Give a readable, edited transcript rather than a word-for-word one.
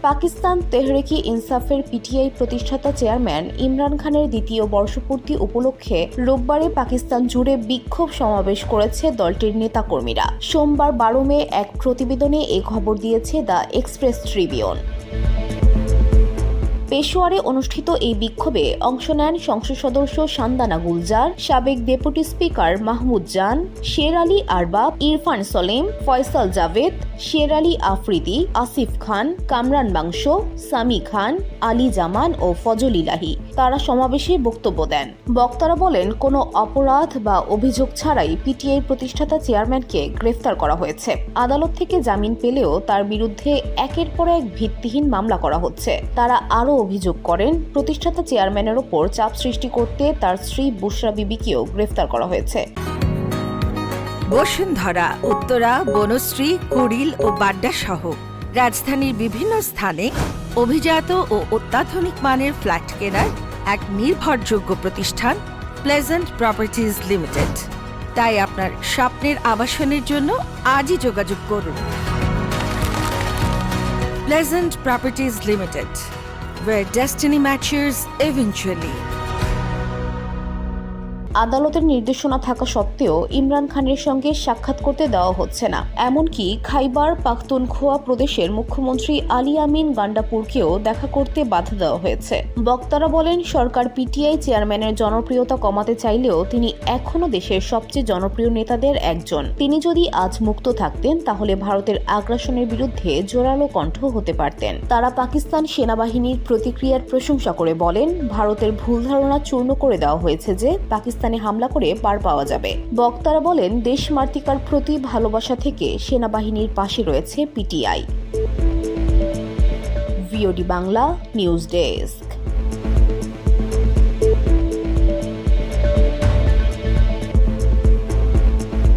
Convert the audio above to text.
পাকিস্তান তেহরিক ইনসাফের পিটিআই প্রতিষ্ঠাতা চেয়ারম্যান ইমরান খানের দ্বিতীয় বর্ষপূর্তি উপলক্ষে রোববারে পাকিস্তান জুড়ে বিক্ষোভ সমাবেশ করেছে দলটির নেতাকর্মীরা। সোমবার 12 মে এক প্রতিবেদনে এ খবর দিয়েছে দ্য এক্সপ্রেস ট্রিবিউন। পেশোয়ারে অনুষ্ঠিত এই বিক্ষোভে অংশ নেন সংসদ সদস্য সান্দানা গুলজার, সাবেক ডেপুটি স্পিকার মাহমুদ জান, শের আলী আরবাব, ইরফান সলিম, ফয়সাল জাভেদ, শের আলী আফ্রিদি, আসিফ খান, কামরান বাংশ, সামি খান, আলী জামান ও ফজল ইলাহি। তারা সমাবেশে বক্তব্য দেন। বক্তারা বলেন, কোনো অপরাধ বা অভিযোগ ছাড়াই পিটিআই প্রতিষ্ঠাতা চেয়ারম্যানকে গ্রেফতার করা হয়েছে। আদালত থেকে জামিন পেলেও তার বিরুদ্ধে একের পর এক ভিত্তিহীন মামলা করা হচ্ছে। তারা আরও অভিযোগ করেন, প্রতিষ্ঠাতা চেয়ারম্যানের ওপর চাপ সৃষ্টি করতে তার স্ত্রী বুশরা বিবিকেও গ্রেফতার করা হয়েছে। বসুন্ধরা, উত্তরা, বনশ্রী, কুড়িল ও বাড্ডা সহ রাজধানীর বিভিন্ন স্থানে অভিজাত ও অত্যাধুনিক মানের ফ্ল্যাট কেনার এক নির্ভরযোগ্য প্রতিষ্ঠান প্লেজেন্ট প্রপার্টিজ লিমিটেড। তাই আপনার স্বপ্নের আবাসনের জন্য আজই যোগাযোগ করুন। Pleasant properties limited, where destiny matches eventually. আদালতের নির্দেশনা থাকা সত্ত্বেও ইমরান খানের সঙ্গে সাক্ষাৎ করতে দেওয়া হচ্ছে না। এমনকি খাইবার পাখতুনখোয়া প্রদেশের মুখ্যমন্ত্রী আলী আমিন গান্ডাপুরকেও দেখা করতে বাধা দেওয়া হয়েছে। বক্তারা বলেন, সরকার পিটিআই চেয়ারম্যানের জনপ্রিয়তা কমাতে চাইলেও তিনি এখনও দেশের সবচেয়ে জনপ্রিয় নেতাদের একজন। তিনি যদি আজ মুক্ত থাকতেন তাহলে ভারতের আগ্রাসনের বিরুদ্ধে জোরালো কণ্ঠ হতে পারতেন। তারা পাকিস্তান সেনাবাহিনীর প্রতিক্রিয়ার প্রশংসা করে বলেন, ভারতের ভুল ধারণা চূর্ণ করে দেওয়া হয়েছে যে পাকিস্তানে হামলা করে পার পাওয়া যাবে। বক্তারা বলেন, দেশ মাতৃকার প্রতি ভালোবাসা থেকে সেনাবাহিনীর পাশে রয়েছে PTI. VOD Bangla news desk.